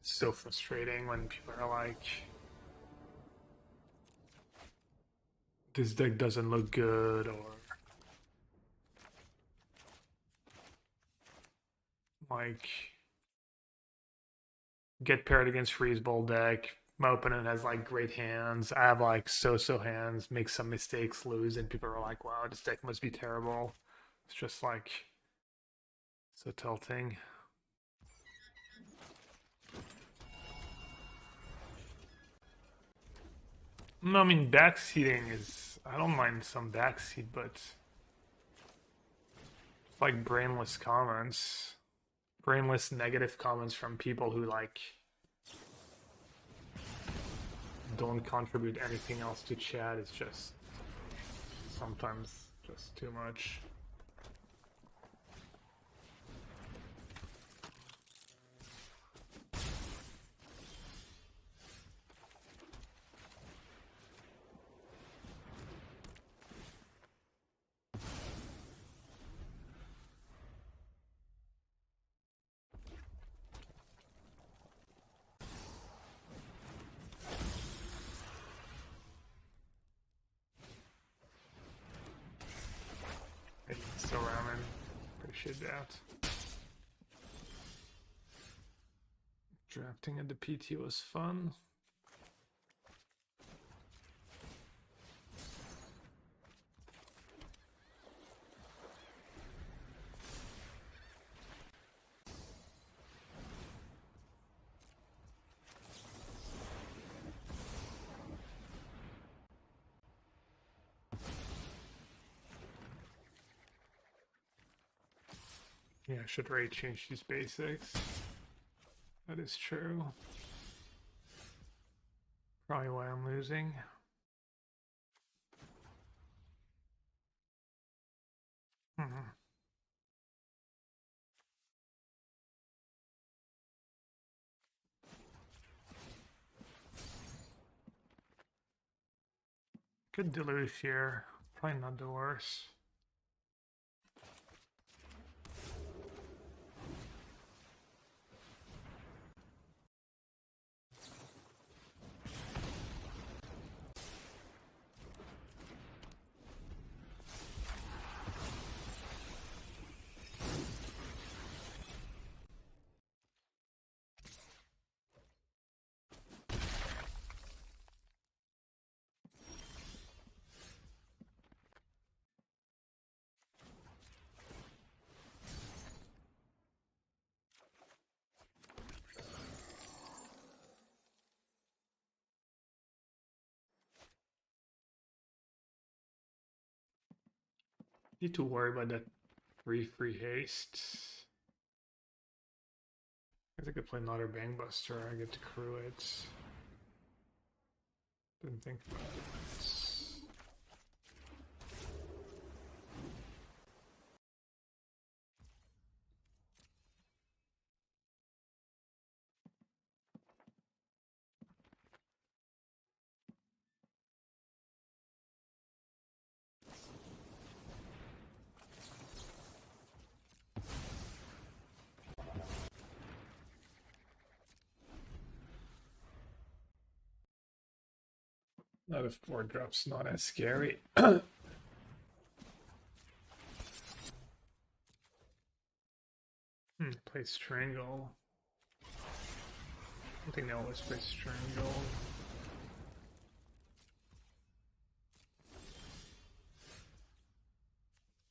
so frustrating when people are like, this deck doesn't look good, or like, get paired against freeze ball deck. My opponent has like great hands. I have like so hands, make some mistakes, lose, and people are like, wow, this deck must be terrible. It's just like so tilting. No, I mean backseating is, I don't mind some backseat, but it's like brainless comments. Brainless negative comments from people who like don't contribute anything else to chat is just sometimes just too much. Hey, still ramen. Appreciate that. Drafting at the PT was fun. Yeah, I should really change these basics. That is true. Probably why I'm losing. Good deluge here. Probably not the worst. Need to worry about that free haste. I guess I could play another Bangbuster. I get to crew it. Didn't think about it. Not if 4-drop's not as scary. Play Strangle. I think they always play Strangle.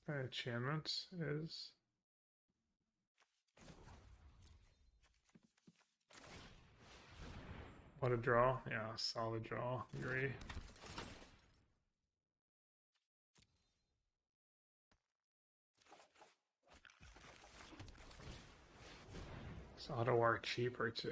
Enchantment is. What a draw. Yeah, solid draw. Agree. It's auto war cheaper too.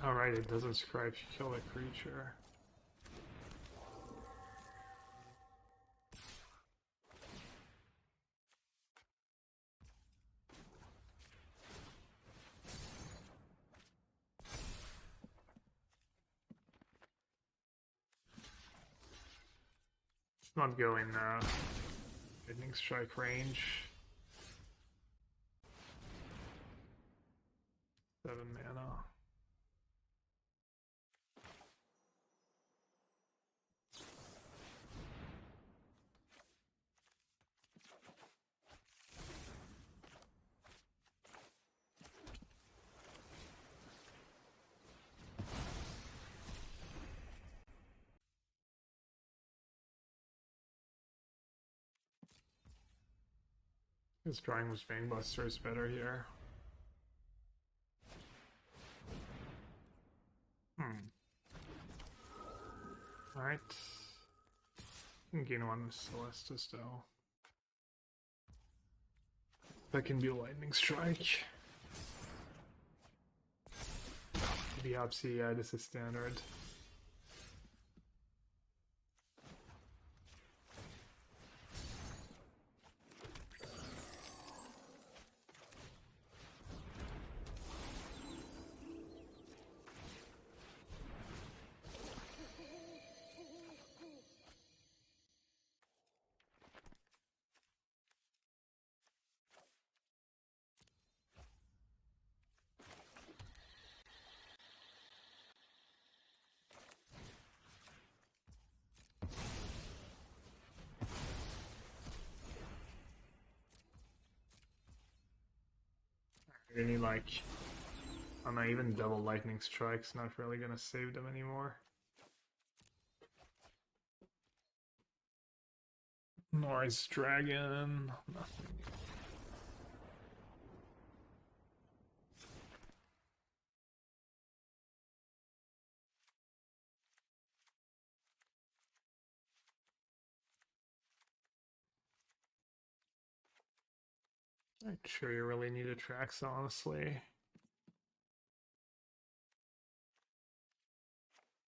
Alright, it doesn't scribe if you kill a creature. It's not going lightning strike range. 7 mana. His drawing was Bangbuster is better here. Alright. Gain 1 with Celestus though. That can be a lightning strike. Biopsy, yeah, this is standard. Any like, I don't know, even double lightning strikes not really gonna save them anymore. Noise dragon, nothing. Not sure you really need Atraxa, honestly.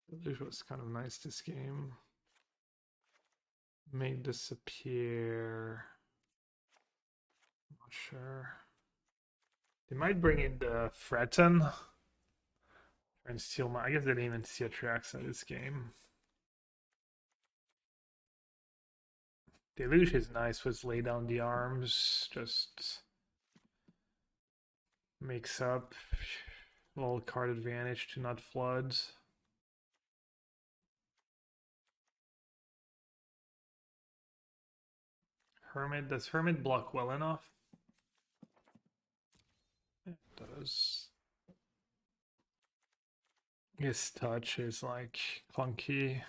Deluge was kind of nice this game. May disappear. Not sure. They might bring in the Freton. Try and steal my. I guess they didn't even see Atraxa this game. Deluge is nice with lay down the arms. Just makes up a little card advantage to not flood. Hermit, does Hermit block well enough? It does. His touch is like clunky. I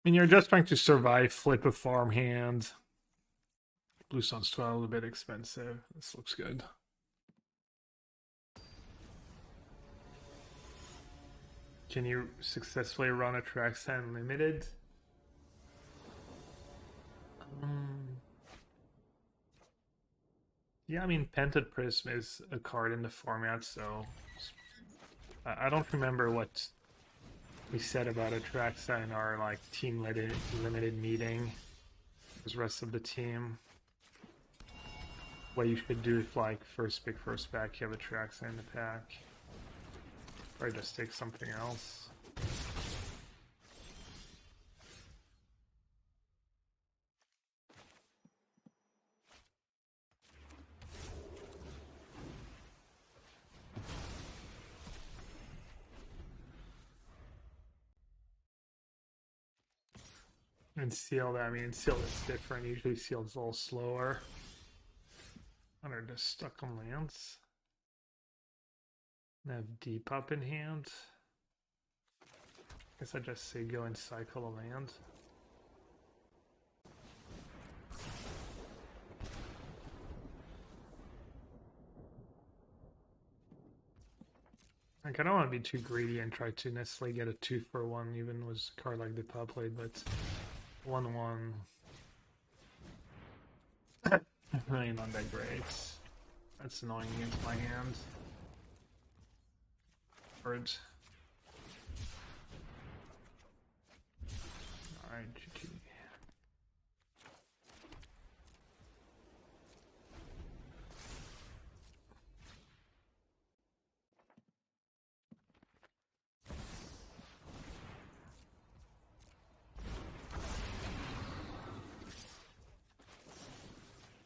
mean, you're just trying to survive, flip a farm hand. Blue Sun's 12, a bit expensive. This looks good. Can you successfully run Atraxa Unlimited? Yeah, I mean, Pented Prism is a card in the format, so I don't remember what we said about Atraxa in our like team limited meeting. The rest of the team. What you should do if like first pick, first back, you have Atraxa in the pack. Or just take something else. And sealed, I mean, sealed is different. Usually sealed's a little slower. Under just stuck on lands. And have Depop in hand. Guess I just say go and cycle a land. Like, I don't want to be too greedy and try to necessarily get a 2-for-1 even with a card like the Pop played, but 1-1 really not that great. That's annoying against my hand. Birds. Alright, GG.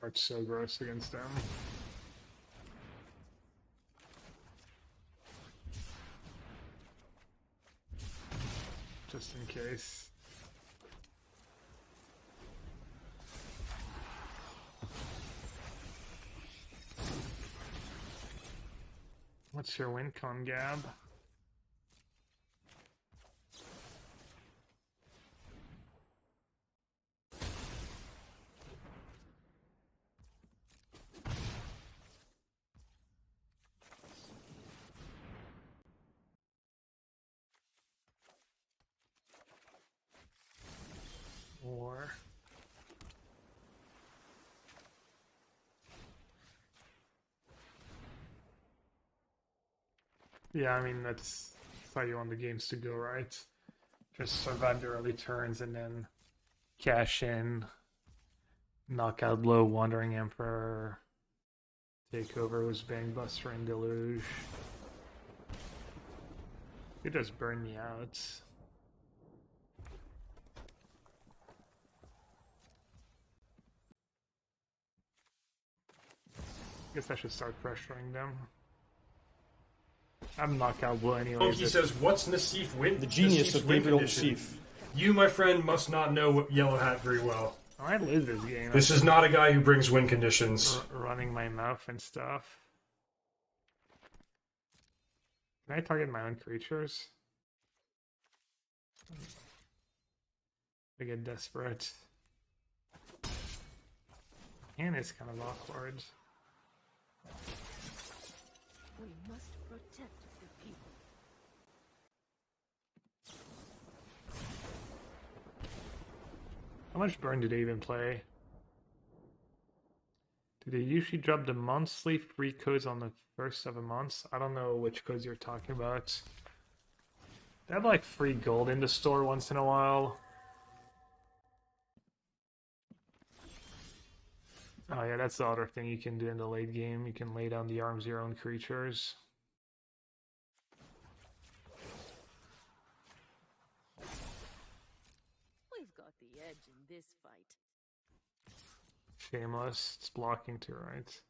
It's so gross against them. Just in case. What's your win con, Gab? Or yeah, I mean that's how you want the games to go, right? Just survive the early turns and then cash in, knock out low Wandering Emperor, take over with Bangbuster and Deluge. You just burn me out. Guess I should start pressuring them. I'm knockout blue anyway. Oh, he says, "What's Nassif win?" The genius Nassif's of win Gabriel condition. Nassif. You, my friend, must not know yellowhat very well. I lose this game. This is not a guy who brings win conditions. Running my mouth and stuff. Can I target my own creatures? I get desperate. And it's kind of awkward. We must protect the people. How much burn do they even play? Do they usually drop the monthly free codes on the first of a month? I don't know which codes you're talking about. They have like free gold in the store once in a while. Oh yeah, that's the other thing you can do in the late game. You can lay down the arms of your own creatures. We've got the edge in this fight. Shameless. It's blocking too, right?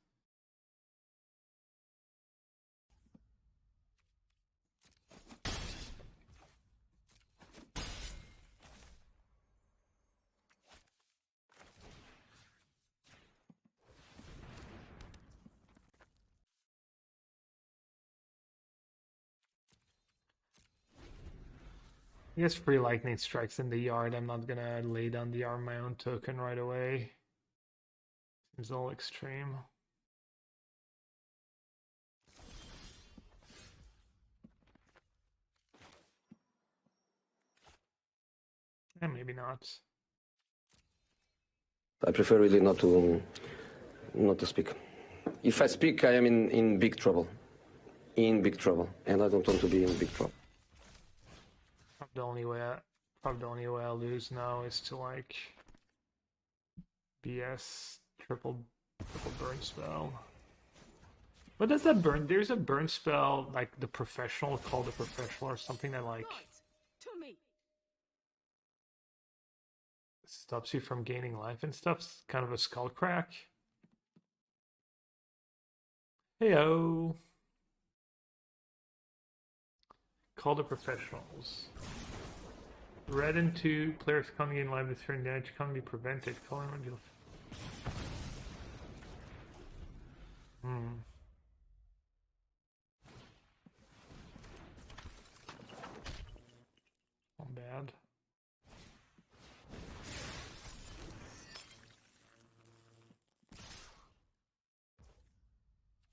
I guess free lightning strikes in the yard. I'm not gonna lay down the arm my own token right away. Seems all extreme. And maybe not. I prefer really not to speak. If I speak, I am in big trouble. In big trouble, and I don't want to be in big trouble. Probably the only way I lose now is to like BS triple burn spell. What does that burn? There's a burn spell like the professional, called the professional or something that like To me. stops you from gaining life and stuff. It's kind of a skull crack. Heyo. Call the professionals. Red and 2 players can't gain life this turn. Damage can't be prevented. Calling on you. Not bad.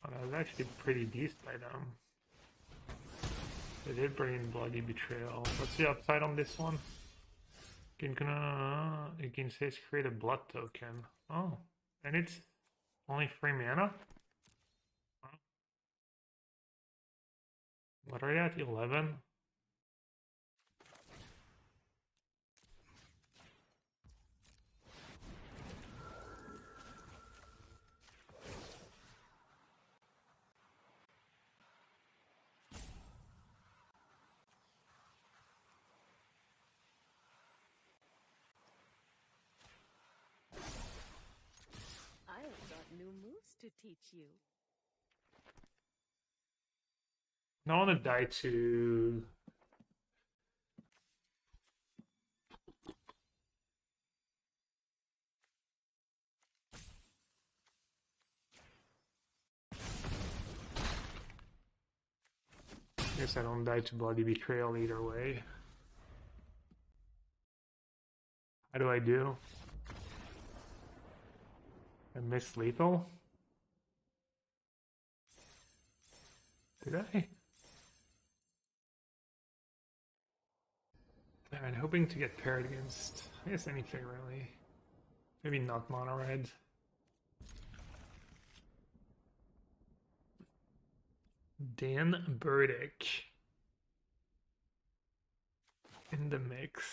Oh, that was actually pretty decent by them. They did bring in Bloody Betrayal. What's the upside on this one? You can say create a blood token. Oh, and it's only 3 mana? What are you at? 11? I have got new moves to teach you. I don't want to die to... Guess I don't die to Bloody Betrayal either way. How do I do? I missed lethal? Did I? I'm hoping to get paired against, I guess, anything really. Maybe not mono red. Dan Burdick in the mix.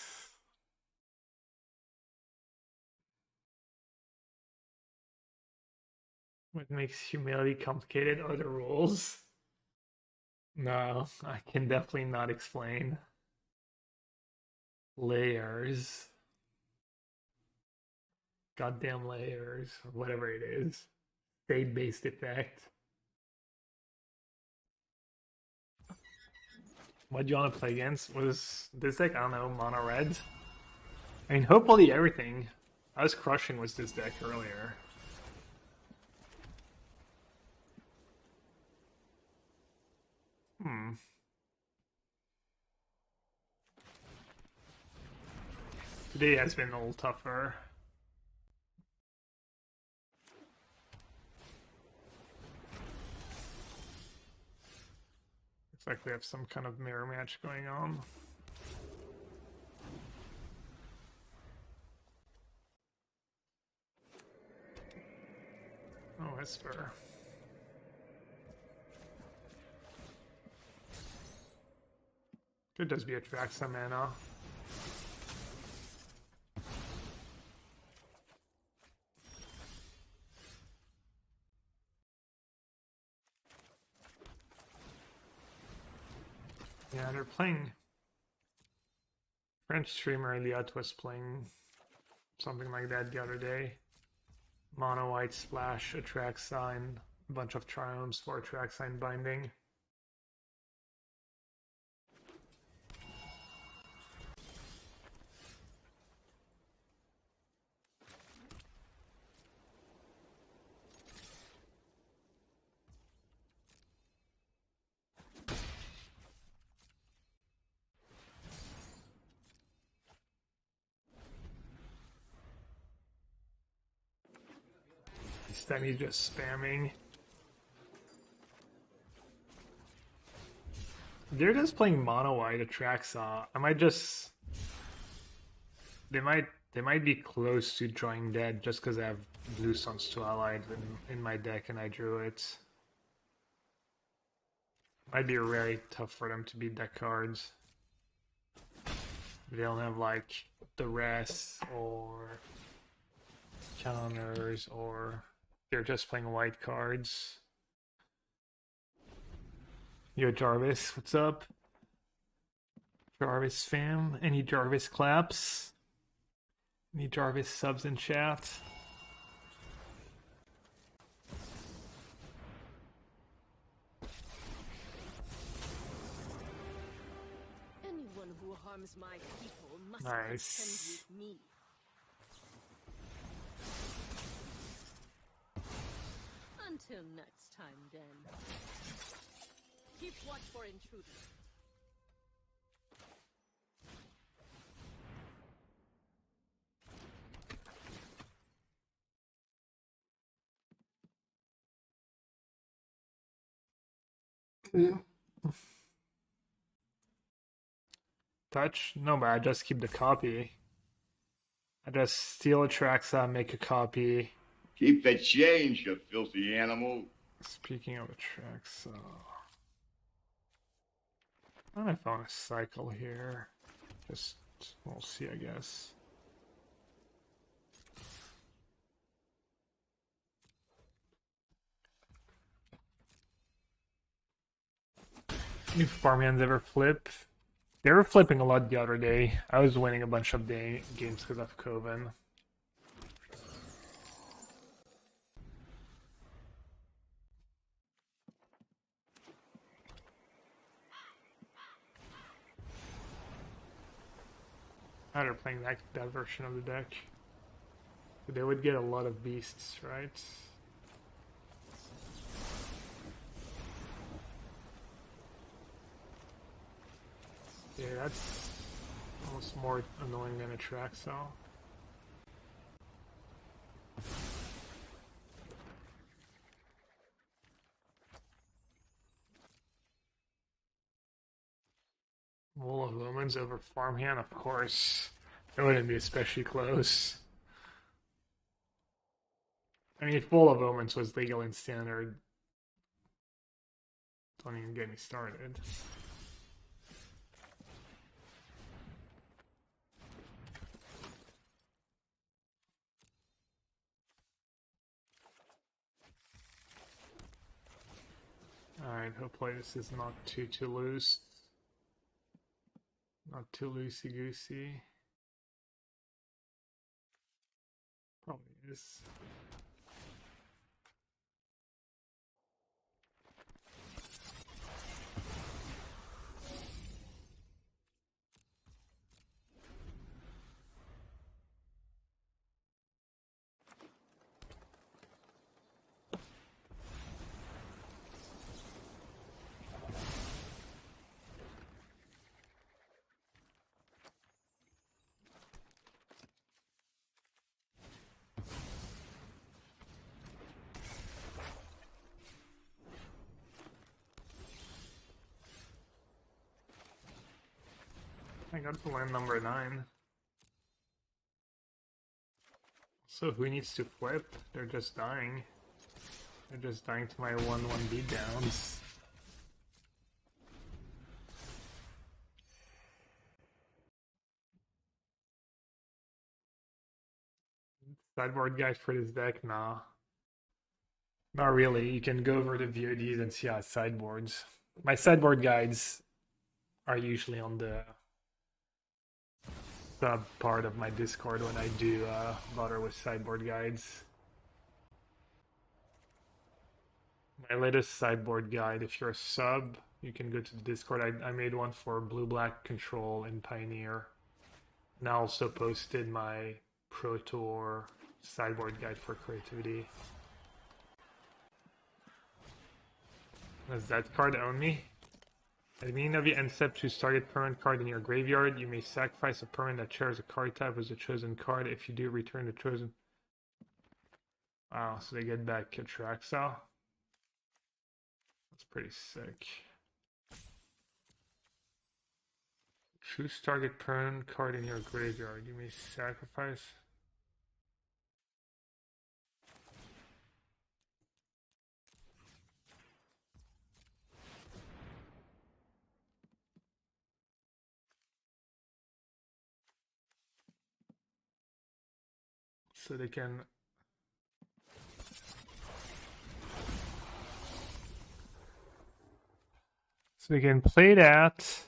What makes humility complicated are the rules. No, I can definitely not explain. Layers. Goddamn layers, or whatever it is. State-based effect. What do you want to play against? Was this deck, I don't know, mono red? I mean, hopefully everything. I was crushing with this deck earlier. Today has been a little tougher. Looks like we have some kind of mirror match going on. Oh, Whisper. Could just be Atraxa mana. Yeah, they're playing. French streamer Eliot was playing something like that the other day. Mono white splash, Atraxa, and a bunch of triumphs for Atraxa and binding. This time he's just spamming. They're just playing mono white Atraxa. I might just. They might be close to drawing dead just because I have Blue Sun's 2 allied in my deck and I drew it. Might be really tough for them to beat deck cards. They don't have like the rest or counters, or they're just playing white cards. Yo Jarvis, what's up? Jarvis fam, any Jarvis claps? Any Jarvis subs in chat? Anyone who harms my people must Nice. contend with me. Until next time, then. Keep watch for intruders. Touch? No, but I just keep the copy. I just steal Atraxa, make a copy. Keep the change, you filthy animal. Speaking of Atraxa. I don't know if I want to cycle here. Just, we'll see, I guess. Any farmhands ever flip? They were flipping a lot the other day. I was winning a bunch of games because of Coven. Now they're playing that version of the deck. But they would get a lot of beasts, right? Yeah, that's almost more annoying than Atraxa. Wall of Omens over Farmhand, of course. It wouldn't be especially close. I mean, if Wall of Omens was legal in Standard, don't even get me started. Alright, hopefully this is not too loose. Not too loosey-goosey. Probably is. I got to land number 9. So who needs to flip? They're just dying. They're just dying to my 1-1 beatdowns. Sideboard guide for this deck? Nah. Not really. You can go over the VODs and see how it sideboards. My sideboard guides are usually on the sub part of my Discord when I do bother with sideboard guides. My latest sideboard guide, if you're a sub, you can go to the Discord. I made one for blue-black control in Pioneer. And I also posted my Pro Tour sideboard guide for creativity. Does that card own me? At the beginning of the end step, choose target permanent card in your graveyard. You may sacrifice a permanent that shares a card type as a chosen card. If you do, return the chosen. Wow, so they get back Atraxa. That's pretty sick. Choose target permanent card in your graveyard. You may sacrifice. So they can. So they can play that.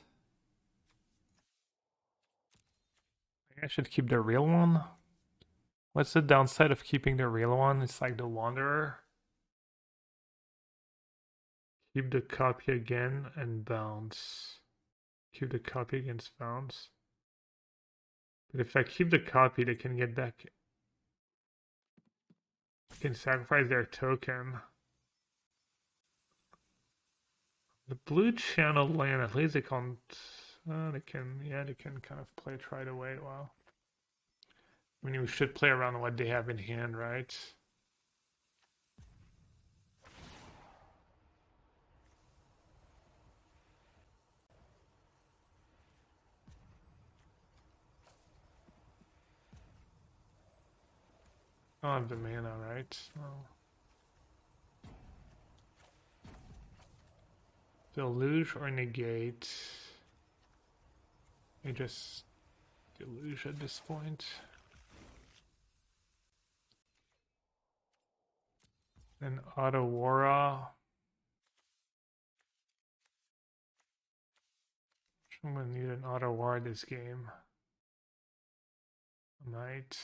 I should keep the real one. What's the downside of keeping the real one? It's like the Wanderer. Keep the copy again and bounce. Keep the copy against bounce. But if I keep the copy, they can get back. They can sacrifice their token. The blue channel land, at least they can't. They can, yeah, they can kind of play it right away. Wow. I mean, we should play around what they have in hand, right? I don't have the mana, right? Oh. Deluge or negate. I just deluge at this point. And Otawara. I'm gonna need an Otawara this game. I might.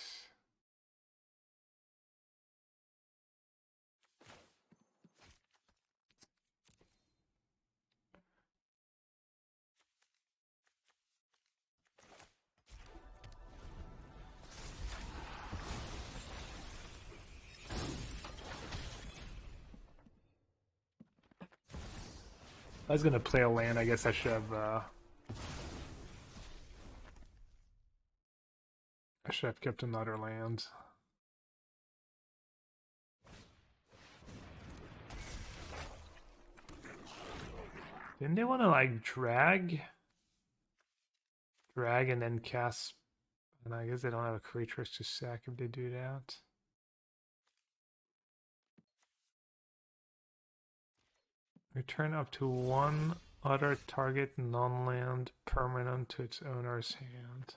I was gonna play a land. I guess I should have. I should have kept another land. Didn't they want to like drag and then cast? And I guess they don't have a creatures to sack if they do that. Return up to one other target non-land permanent to its owner's hand.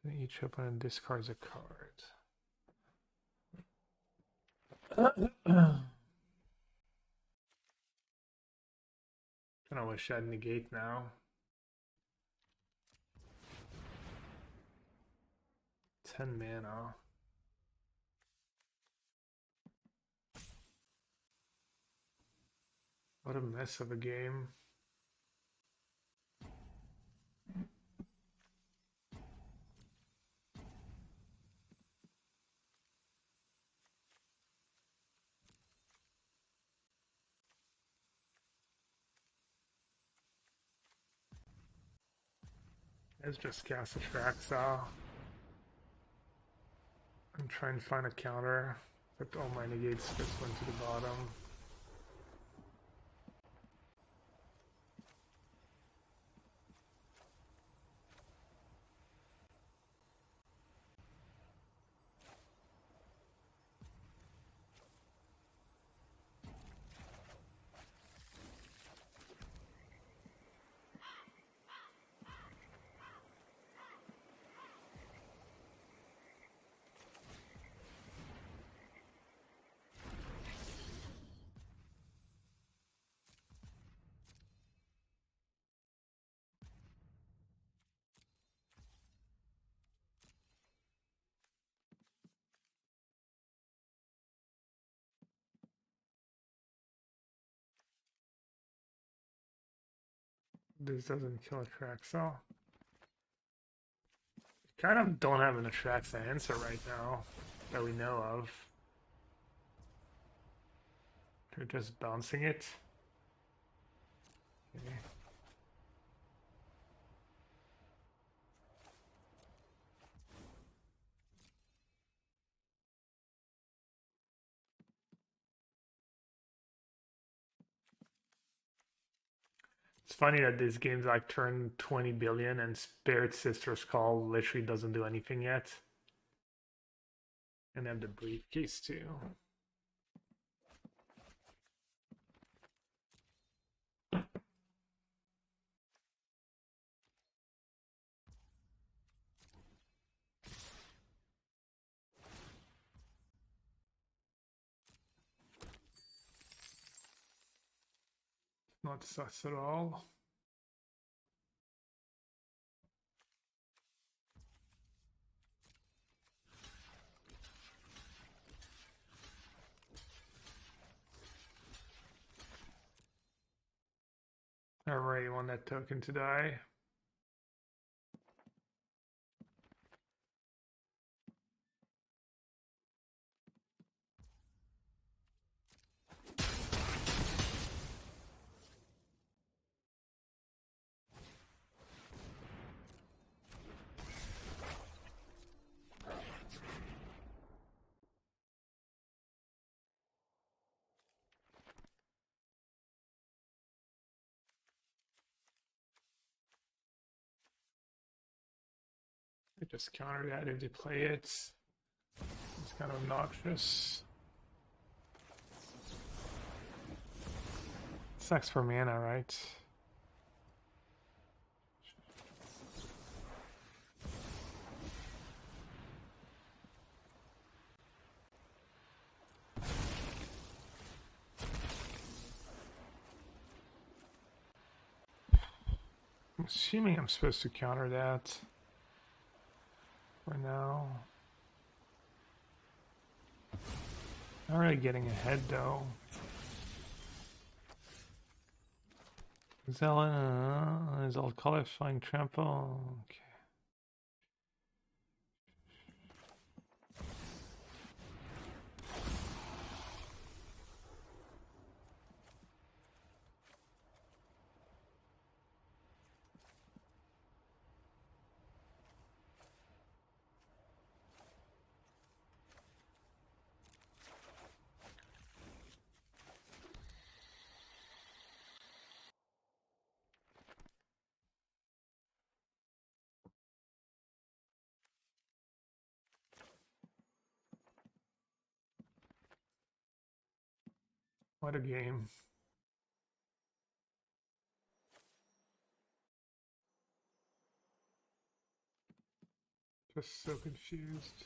Then each opponent discards a card. Kinda wish I'd negate now. 10 mana. What a mess of a game. Let's just cast Atraxa and try and find a counter. But all my negates just went to the bottom. This doesn't kill Atraxa. Kind of don't have an Atraxa answer right now that we know of. They're just bouncing it. Okay. It's funny that these games like turn 20 billion and Spirit Sister's Call literally doesn't do anything yet. And have the briefcase too. Not sus at all. Alright, you want that token to die? I just counter that if they play it. It's kind of obnoxious. Sucks for mana, right? I'm assuming I'm supposed to counter that for now. Not really getting ahead though. Zella is all color flying trample. Okay. What a game. Just so confused.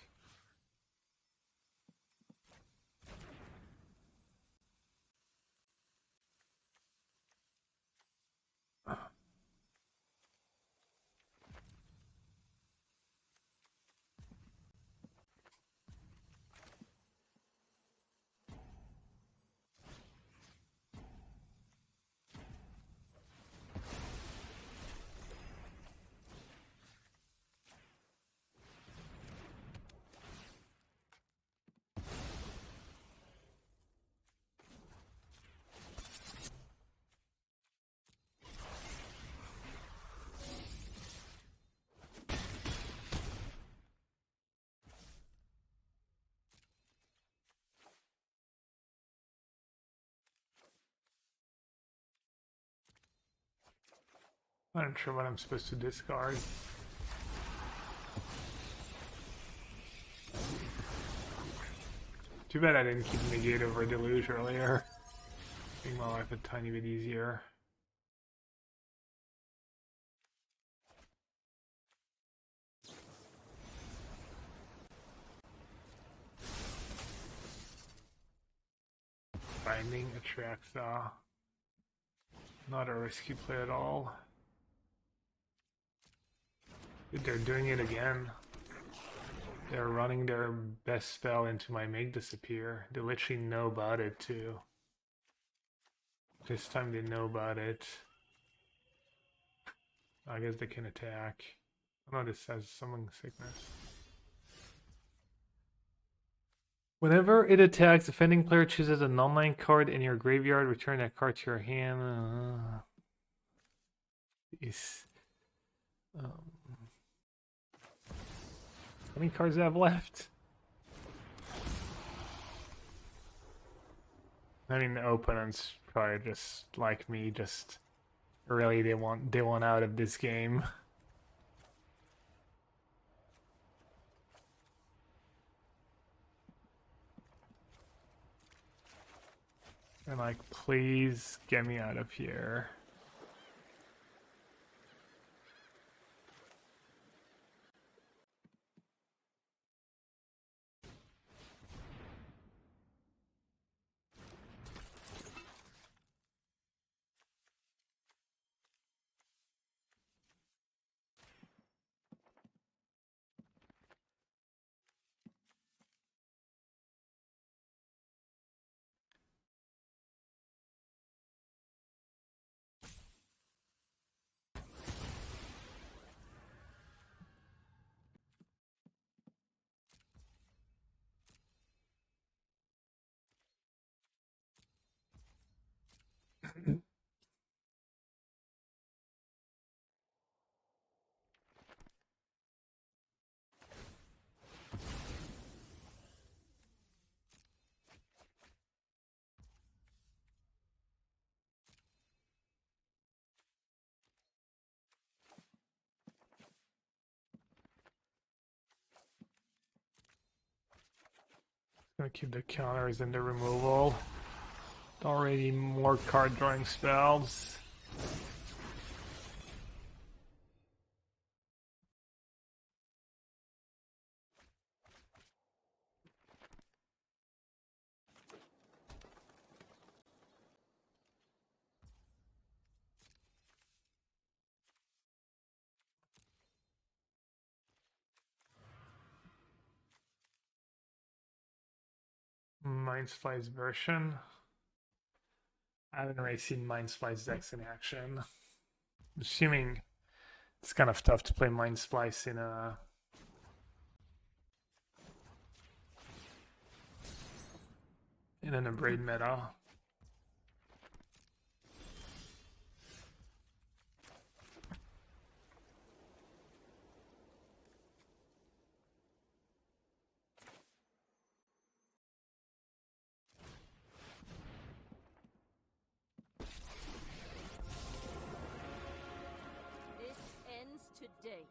I'm not sure what I'm supposed to discard. Too bad I didn't keep negate over deluge earlier. Making my life a tiny bit easier. Binding Atraxa. Not a risky play at all. Dude, they're doing it again. They're running their best spell into my make disappear. They literally know about it too. This time they know about it. I guess they can attack. Oh no, this has summoning sickness. Whenever it attacks, defending player chooses a non-land card in your graveyard, return that card to your hand. How many cards do I have left? I mean, the opponents probably just like me, just really they want out of this game. And like, please get me out of here. Gonna keep the counters and the removal. Already more card drawing spells. Mind Splice version. I haven't really seen Mind Splice decks in action. I'm assuming it's kind of tough to play Mind Splice in a an Abrade meta. This ends today.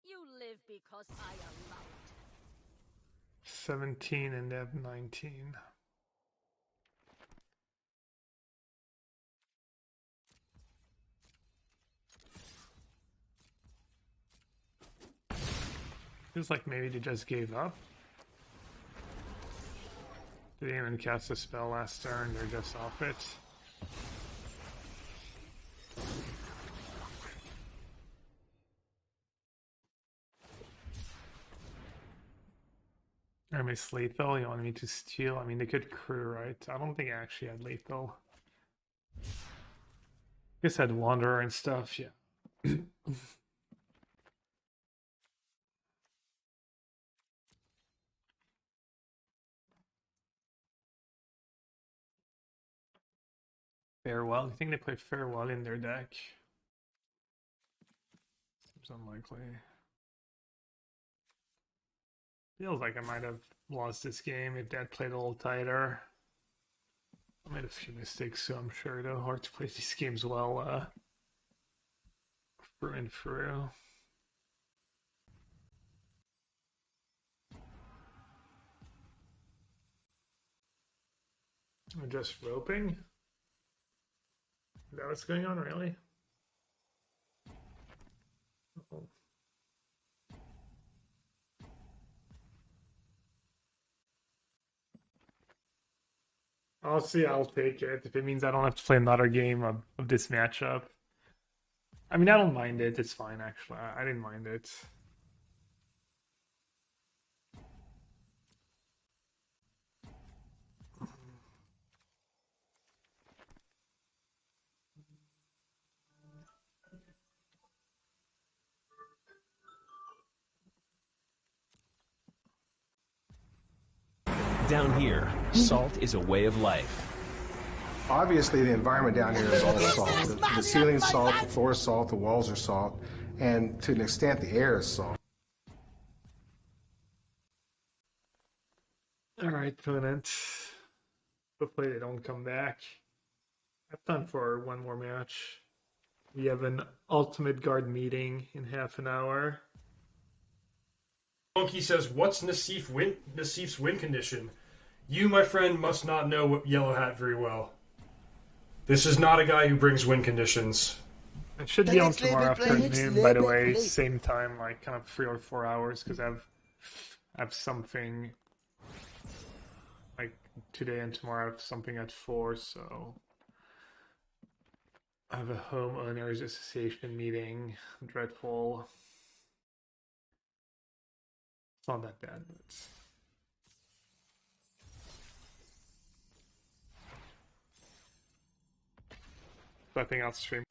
You live because I allow it. 17 and they have 19. Feels like maybe they just gave up. They didn't even cast a spell last turn, they're just off it. I miss lethal, you want me to steal? I mean, they could crew, right? I don't think I actually had lethal. I guess I had wanderer and stuff, yeah. Farewell, you think they play Farewell in their deck? Seems unlikely. Feels like I might have lost this game if they had played a little tighter. I made a few mistakes, so I'm sure though. Hard to play these games well, through and through. I'm just roping. Is that what's going on, really? Oh. I'll see, I'll take it if it means I don't have to play another game of this matchup. I mean, I don't mind it. It's fine, actually. I didn't mind it. Down here, salt is a way of life. Obviously, the environment down here is all salt. The ceiling's salt, the floor is salt, the walls are salt, and to an extent, the air is salt. Alright, opponent. Hopefully they don't come back. I've done for one more match. We have an ultimate guard meeting in half an hour. Monkey says, "What's Nassif's win condition? You, my friend, must not know yellowhat very well. This is not a guy who brings win conditions." It should be on tomorrow afternoon, by the way, same time, like kind of 3 or 4 hours, because I have something like today and tomorrow. I have something at 4, so I have a homeowners association meeting. Dreadful. It's not that bad, but so I think I'll stream.